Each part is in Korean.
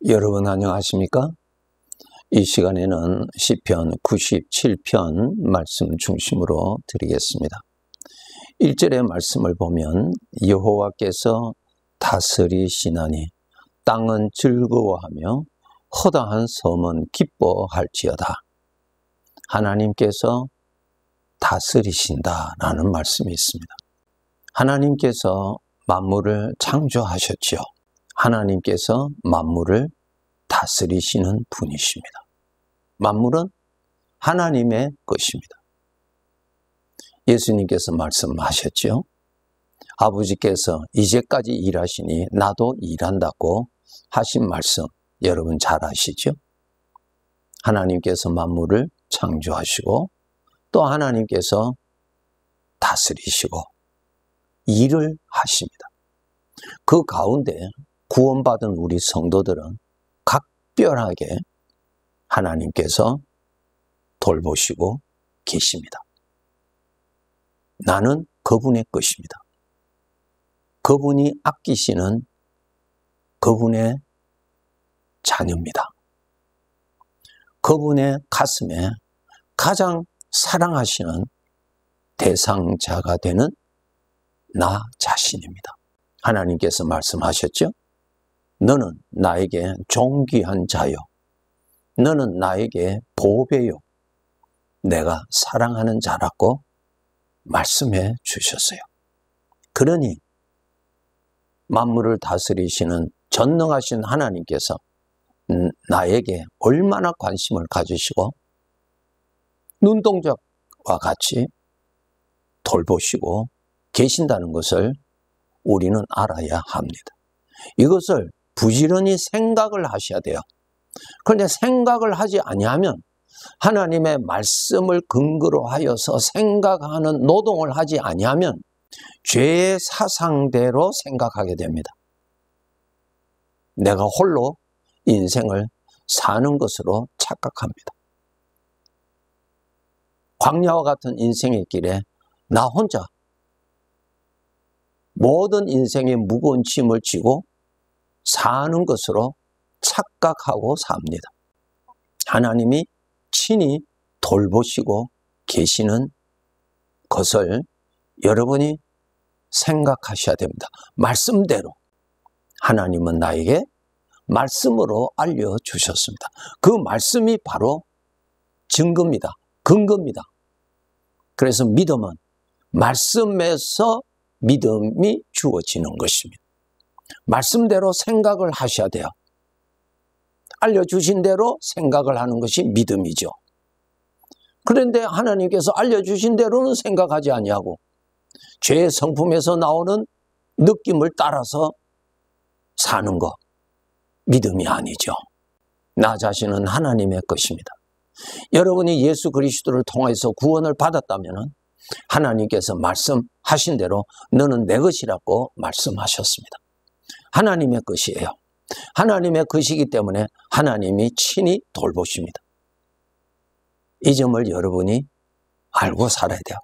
여러분 안녕하십니까? 이 시간에는 시편 97편 말씀 중심으로 드리겠습니다. 1절의 말씀을 보면 여호와께서 다스리시나니 땅은 즐거워하며 허다한 섬은 기뻐할지어다. 하나님께서 다스리신다라는 말씀이 있습니다. 하나님께서 만물을 창조하셨지요. 하나님께서 만물을 다스리시는 분이십니다. 만물은 하나님의 것입니다. 예수님께서 말씀하셨죠. 아버지께서 이제까지 일하시니 나도 일한다고 하신 말씀 여러분 잘 아시죠? 하나님께서 만물을 창조하시고 또 하나님께서 다스리시고 일을 하십니다. 그 가운데 구원받은 우리 성도들은 각별하게 하나님께서 돌보시고 계십니다. 나는 그분의 것입니다. 그분이 아끼시는 그분의 자녀입니다. 그분의 가슴에 가장 사랑하시는 대상자가 되는 나 자신입니다. 하나님께서 말씀하셨죠? 너는 나에게 존귀한 자요. 너는 나에게 보배요. 내가 사랑하는 자라고 말씀해 주셨어요. 그러니 만물을 다스리시는 전능하신 하나님께서 나에게 얼마나 관심을 가지시고 눈동자와 같이 돌보시고 계신다는 것을 우리는 알아야 합니다. 이것을 부지런히 생각을 하셔야 돼요. 그런데 생각을 하지 아니하면 하나님의 말씀을 근거로 하여서 생각하는 노동을 하지 아니하면 죄의 사상대로 생각하게 됩니다. 내가 홀로 인생을 사는 것으로 착각합니다. 광야와 같은 인생의 길에 나 혼자 모든 인생의 무거운 짐을 지고 사는 것으로 착각하고 삽니다. 하나님이 친히 돌보시고 계시는 것을 여러분이 생각하셔야 됩니다. 말씀대로 하나님은 나에게 말씀으로 알려주셨습니다. 그 말씀이 바로 증거입니다. 근거입니다. 그래서 믿음은 말씀에서 믿음이 주어지는 것입니다. 말씀대로 생각을 하셔야 돼요. 알려주신 대로 생각을 하는 것이 믿음이죠. 그런데 하나님께서 알려주신 대로는 생각하지 아니하고 죄의 성품에서 나오는 느낌을 따라서 사는 것, 믿음이 아니죠. 나 자신은 하나님의 것입니다. 여러분이 예수 그리스도를 통해서 구원을 받았다면 하나님께서 말씀하신 대로 너는 내 것이라고 말씀하셨습니다. 하나님의 것이에요. 하나님의 것이기 때문에 하나님이 친히 돌보십니다. 이 점을 여러분이 알고 살아야 돼요.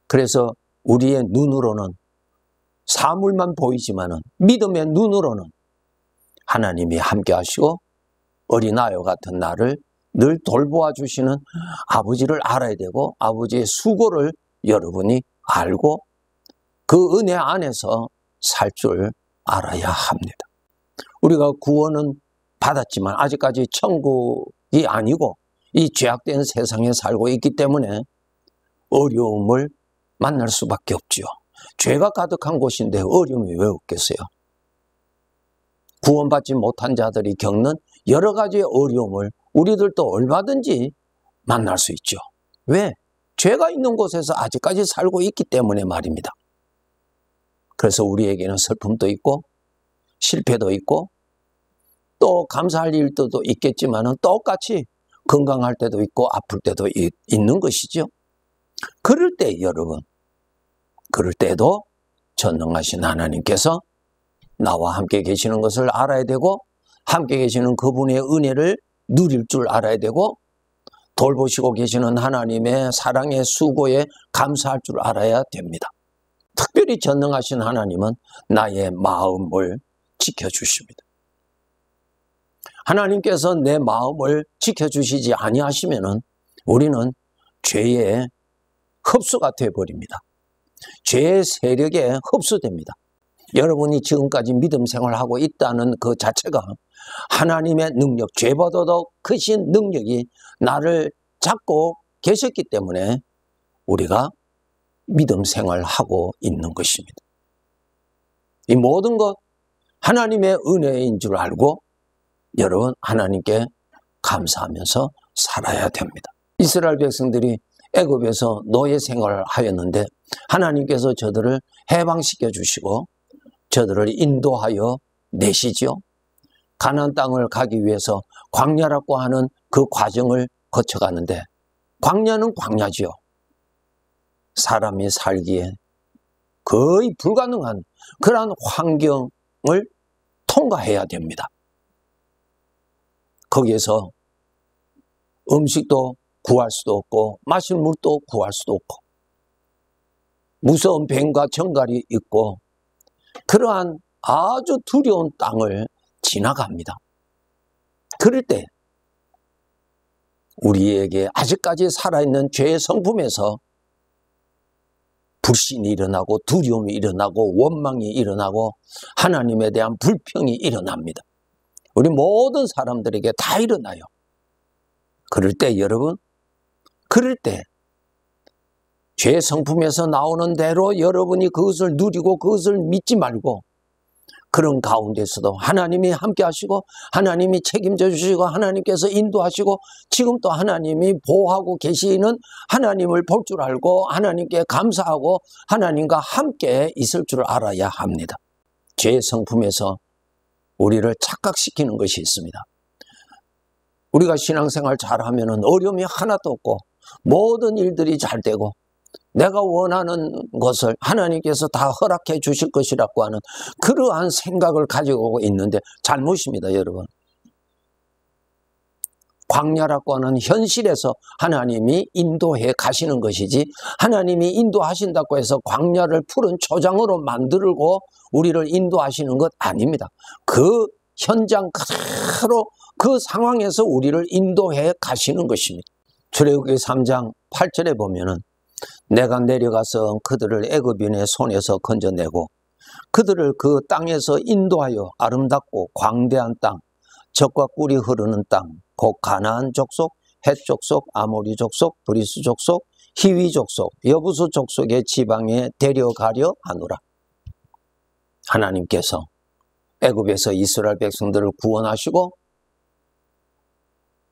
그래서 우리의 눈으로는 사물만 보이지만은 믿음의 눈으로는 하나님이 함께 하시고 어린아이와 같은 나를 늘 돌보아 주시는 아버지를 알아야 되고 아버지의 수고를 여러분이 알고 그 은혜 안에서 살 줄 알아야 합니다. 우리가 구원은 받았지만 아직까지 천국이 아니고 이 죄악된 세상에 살고 있기 때문에 어려움을 만날 수밖에 없지요. 죄가 가득한 곳인데 어려움이 왜 없겠어요? 구원받지 못한 자들이 겪는 여러 가지의 어려움을 우리들도 얼마든지 만날 수 있죠. 왜? 죄가 있는 곳에서 아직까지 살고 있기 때문에 말입니다. 그래서 우리에게는 슬픔도 있고 실패도 있고 또 감사할 일도 있겠지만 똑같이 건강할 때도 있고 아플 때도 있는 것이죠. 그럴 때 여러분, 그럴 때도 전능하신 하나님께서 나와 함께 계시는 것을 알아야 되고 함께 계시는 그분의 은혜를 누릴 줄 알아야 되고 돌보시고 계시는 하나님의 사랑의 수고에 감사할 줄 알아야 됩니다. 특별히 전능하신 하나님은 나의 마음을 지켜주십니다. 하나님께서 내 마음을 지켜주시지 아니하시면은 우리는 죄의 흡수가 되어버립니다. 죄의 세력에 흡수됩니다. 여러분이 지금까지 믿음 생활하고 있다는 그 자체가 하나님의 능력, 죄보다도 크신 능력이 나를 잡고 계셨기 때문에 우리가 믿음 생활하고 있는 것입니다. 이 모든 것 하나님의 은혜인 줄 알고 여러분 하나님께 감사하면서 살아야 됩니다. 이스라엘 백성들이 애굽에서 노예 생활을 하였는데 하나님께서 저들을 해방시켜 주시고 저들을 인도하여 내시죠. 가나안 땅을 가기 위해서 광야라고 하는 그 과정을 거쳐가는데 광야는 광야지요. 사람이 살기에 거의 불가능한 그러한 환경을 통과해야 됩니다. 거기에서 음식도 구할 수도 없고 마실 물도 구할 수도 없고 무서운 뱀과 정갈이 있고 그러한 아주 두려운 땅을 지나갑니다. 그럴 때 우리에게 아직까지 살아있는 죄의 성품에서 불신이 일어나고 두려움이 일어나고 원망이 일어나고 하나님에 대한 불평이 일어납니다. 우리 모든 사람들에게 다 일어나요. 그럴 때 여러분, 그럴 때 죄의 성품에서 나오는 대로 여러분이 그것을 누리고 그것을 믿지 말고 그런 가운데서도 하나님이 함께 하시고 하나님이 책임져 주시고 하나님께서 인도하시고 지금 또 하나님이 보호하고 계시는 하나님을 볼 줄 알고 하나님께 감사하고 하나님과 함께 있을 줄 알아야 합니다. 죄의 성품에서 우리를 착각시키는 것이 있습니다. 우리가 신앙생활 잘하면 어려움이 하나도 없고 모든 일들이 잘 되고 내가 원하는 것을 하나님께서 다 허락해 주실 것이라고 하는 그러한 생각을 가지고 있는데 잘못입니다, 여러분. 광야라고 하는 현실에서 하나님이 인도해 가시는 것이지 하나님이 인도하신다고 해서 광야를 푸른 초장으로 만들고 우리를 인도하시는 것 아닙니다. 그 현장 그대로 그 상황에서 우리를 인도해 가시는 것입니다. 출애굽기 3장 8절에 보면은 내가 내려가서 그들을 애굽인의 손에서 건져내고 그들을 그 땅에서 인도하여 아름답고 광대한 땅, 젖과 꿀이 흐르는 땅, 곧 가나안 족속, 헷 족속, 아모리 족속, 브리스 족속, 히위 족속, 여부수 족속의 지방에 데려가려 하노라. 하나님께서 애굽에서 이스라엘 백성들을 구원하시고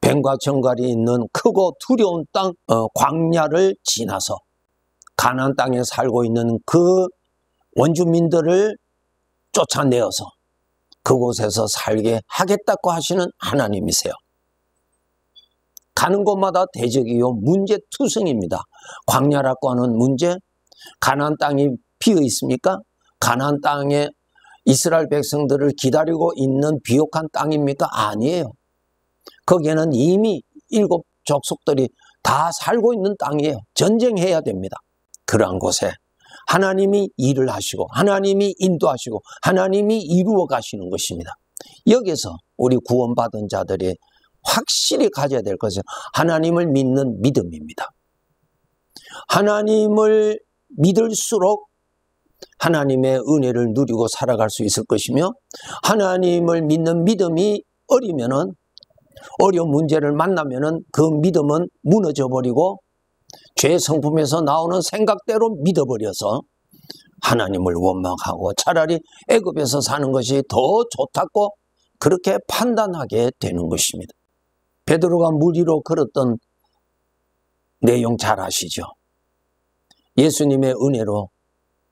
뱀과 정갈이 있는 크고 두려운 땅 광야를 지나서 가나안 땅에 살고 있는 그 원주민들을 쫓아내어서 그곳에서 살게 하겠다고 하시는 하나님이세요. 가는 곳마다 대적이요 문제투성입니다. 광야라고 하는 문제, 가나안 땅이 비어 있습니까? 가나안 땅에 이스라엘 백성들을 기다리고 있는 비옥한 땅입니까? 아니에요. 거기에는 이미 7 족속들이 다 살고 있는 땅이에요. 전쟁해야 됩니다. 그러한 곳에 하나님이 일을 하시고 하나님이 인도하시고 하나님이 이루어 가시는 것입니다. 여기서 우리 구원받은 자들이 확실히 가져야 될 것은 하나님을 믿는 믿음입니다. 하나님을 믿을수록 하나님의 은혜를 누리고 살아갈 수 있을 것이며 하나님을 믿는 믿음이 어리면은 어려운 문제를 만나면은 그 믿음은 무너져 버리고 죄의 성품에서 나오는 생각대로 믿어버려서 하나님을 원망하고 차라리 애굽에서 사는 것이 더 좋다고 그렇게 판단하게 되는 것입니다. 베드로가 물 위로 걸었던 내용 잘 아시죠? 예수님의 은혜로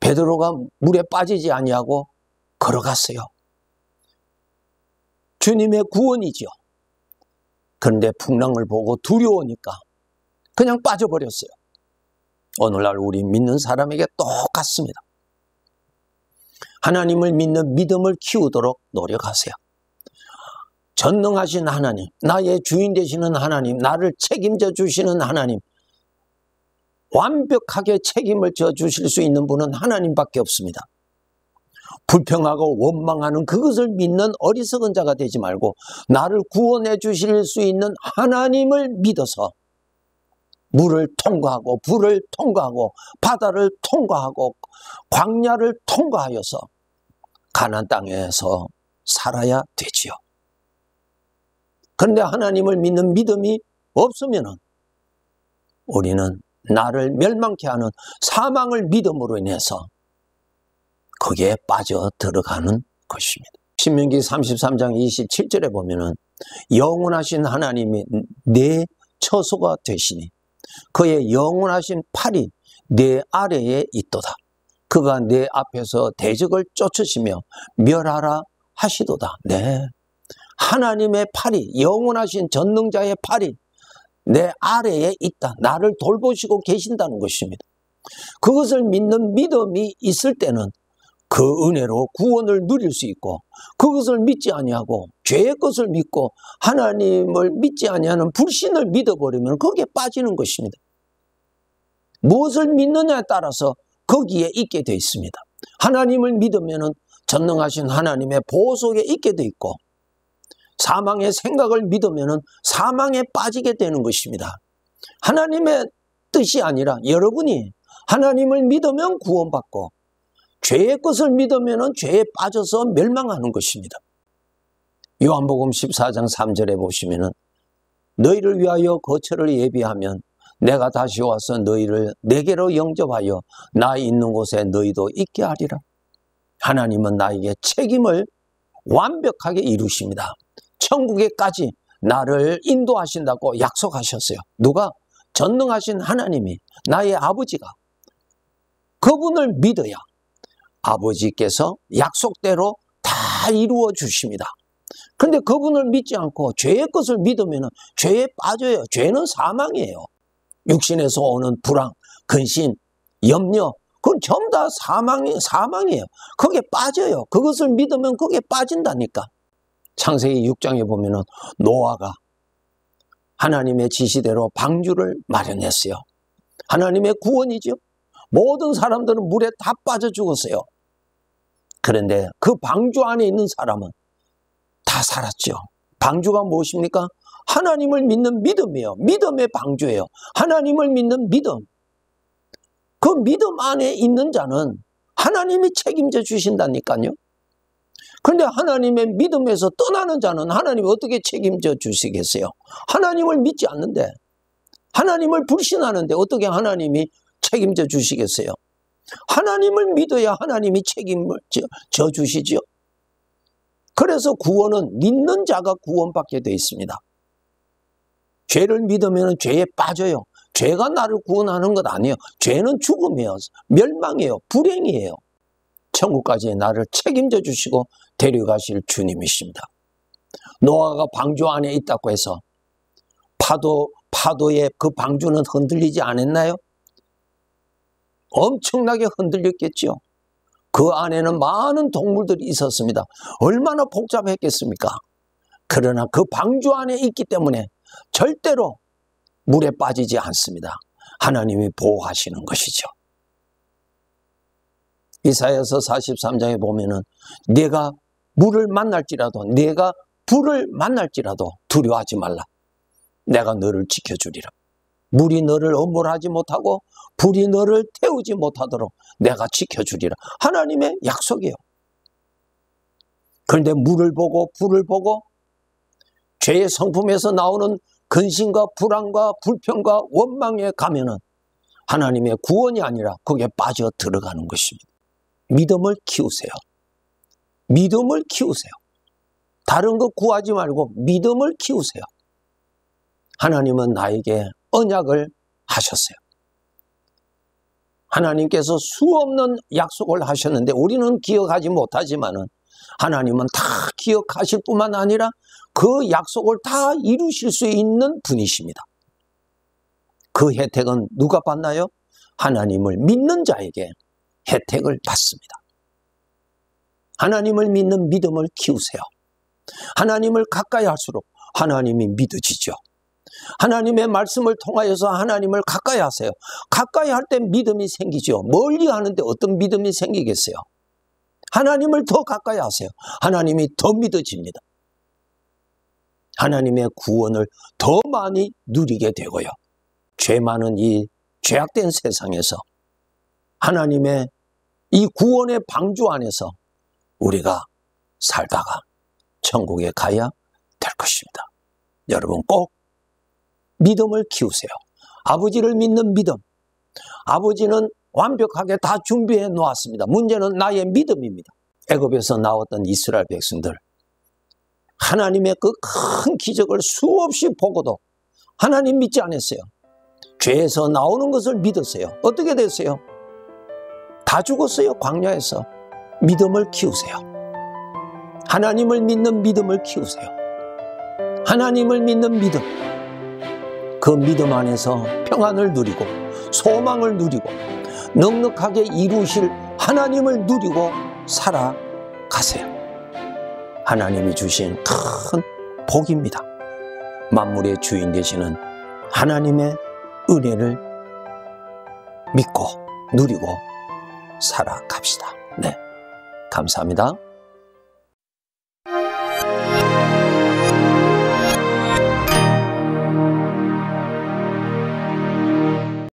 베드로가 물에 빠지지 아니하고 걸어갔어요. 주님의 구원이죠. 그런데 풍랑을 보고 두려우니까 그냥 빠져버렸어요. 오늘날 우리 믿는 사람에게 똑같습니다. 하나님을 믿는 믿음을 키우도록 노력하세요. 전능하신 하나님, 나의 주인 되시는 하나님, 나를 책임져 주시는 하나님, 완벽하게 책임을 져 주실 수 있는 분은 하나님밖에 없습니다. 불평하고 원망하는 그것을 믿는 어리석은 자가 되지 말고 나를 구원해 주실 수 있는 하나님을 믿어서 물을 통과하고 불을 통과하고 바다를 통과하고 광야를 통과하여서 가나안 땅에서 살아야 되지요. 그런데 하나님을 믿는 믿음이 없으면 우리는 나를 멸망케 하는 사망을 믿음으로 인해서 거기에 빠져 들어가는 것입니다. 신명기 33장 27절에 보면은 영원하신 하나님이 내 처소가 되시니 그의 영원하신 팔이 내 아래에 있도다. 그가 내 앞에서 대적을 쫓으시며 멸하라 하시도다. 네, 하나님의 팔이, 영원하신 전능자의 팔이 내 아래에 있다. 나를 돌보시고 계신다는 것입니다. 그것을 믿는 믿음이 있을 때는 그 은혜로 구원을 누릴 수 있고, 그것을 믿지 아니하고 죄의 것을 믿고 하나님을 믿지 아니하는 불신을 믿어버리면 거기에 빠지는 것입니다. 무엇을 믿느냐에 따라서 거기에 있게 되어 있습니다. 하나님을 믿으면 전능하신 하나님의 보호 속에 있게 되어 있고, 사망의 생각을 믿으면 사망에 빠지게 되는 것입니다. 하나님의 뜻이 아니라 여러분이 하나님을 믿으면 구원받고 죄의 것을 믿으면 죄에 빠져서 멸망하는 것입니다. 요한복음 14장 3절에 보시면 너희를 위하여 거처를 예비하면 내가 다시 와서 너희를 내게로 영접하여 나 있는 곳에 너희도 있게 하리라. 하나님은 나에게 책임을 완벽하게 이루십니다. 천국에까지 나를 인도하신다고 약속하셨어요. 누가? 전능하신 하나님이, 나의 아버지가. 그분을 믿어야 아버지께서 약속대로 다 이루어 주십니다. 그런데 그분을 믿지 않고 죄의 것을 믿으면 죄에 빠져요. 죄는 사망이에요. 육신에서 오는 불안, 근심, 염려, 그건 전부 다 사망이에요. 거기에 빠져요. 그것을 믿으면 거기에 빠진다니까. 창세기 6장에 보면은 노아가 하나님의 지시대로 방주를 마련했어요. 하나님의 구원이죠. 모든 사람들은 물에 다 빠져 죽었어요. 그런데 그 방주 안에 있는 사람은 다 살았죠. 방주가 무엇입니까? 하나님을 믿는 믿음이에요. 믿음의 방주예요. 하나님을 믿는 믿음. 그 믿음 안에 있는 자는 하나님이 책임져 주신다니까요. 그런데 하나님의 믿음에서 떠나는 자는 하나님이 어떻게 책임져 주시겠어요? 하나님을 믿지 않는데, 하나님을 불신하는데 어떻게 하나님이 책임져 주시겠어요? 하나님을 믿어야 하나님이 책임을 져 주시죠. 그래서 구원은 믿는 자가 구원받게 되어 있습니다. 죄를 믿으면 죄에 빠져요. 죄가 나를 구원하는 것 아니에요. 죄는 죽음이에요. 멸망이에요. 불행이에요. 천국까지 나를 책임져 주시고 데려가실 주님이십니다. 노아가 방주 안에 있다고 해서 파도에 그 방주는 흔들리지 않았나요? 엄청나게 흔들렸겠죠. 그 안에는 많은 동물들이 있었습니다. 얼마나 복잡했겠습니까? 그러나 그 방주 안에 있기 때문에 절대로 물에 빠지지 않습니다. 하나님이 보호하시는 것이죠. 이사야서 43장에 보면은 내가 물을 만날지라도, 내가 불을 만날지라도 두려워하지 말라. 내가 너를 지켜주리라. 물이 너를 엄몰하지 못하고 불이 너를 태우지 못하도록 내가 지켜주리라. 하나님의 약속이에요. 그런데 물을 보고 불을 보고 죄의 성품에서 나오는 근심과 불안과 불평과 원망에 가면은 하나님의 구원이 아니라 거기에 빠져 들어가는 것입니다. 믿음을 키우세요. 믿음을 키우세요. 다른 거 구하지 말고 믿음을 키우세요. 하나님은 나에게 언약을 하셨어요. 하나님께서 수없는 약속을 하셨는데 우리는 기억하지 못하지만은 하나님은 다 기억하실 뿐만 아니라 그 약속을 다 이루실 수 있는 분이십니다. 그 혜택은 누가 받나요? 하나님을 믿는 자에게 혜택을 받습니다. 하나님을 믿는 믿음을 키우세요. 하나님을 가까이 할수록 하나님이 믿어지죠. 하나님의 말씀을 통하여서 하나님을 가까이 하세요. 가까이 할 때 믿음이 생기죠. 멀리 하는데 어떤 믿음이 생기겠어요? 하나님을 더 가까이 하세요. 하나님이 더 믿어집니다. 하나님의 구원을 더 많이 누리게 되고요. 죄 많은 이 죄악된 세상에서 하나님의 이 구원의 방주 안에서 우리가 살다가 천국에 가야 될 것입니다. 여러분 꼭 믿음을 키우세요. 아버지를 믿는 믿음. 아버지는 완벽하게 다 준비해 놓았습니다. 문제는 나의 믿음입니다. 애굽에서 나왔던 이스라엘 백성들, 하나님의 그 큰 기적을 수없이 보고도 하나님 믿지 않았어요. 죄에서 나오는 것을 믿었어요. 어떻게 됐어요? 다 죽었어요. 광야에서. 믿음을 키우세요. 하나님을 믿는 믿음을 키우세요. 하나님을 믿는 믿음. 그 믿음 안에서 평안을 누리고 소망을 누리고 넉넉하게 이루실 하나님을 누리고 살아가세요. 하나님이 주신 큰 복입니다. 만물의 주인 되시는 하나님의 은혜를 믿고 누리고 살아갑시다. 네, 감사합니다.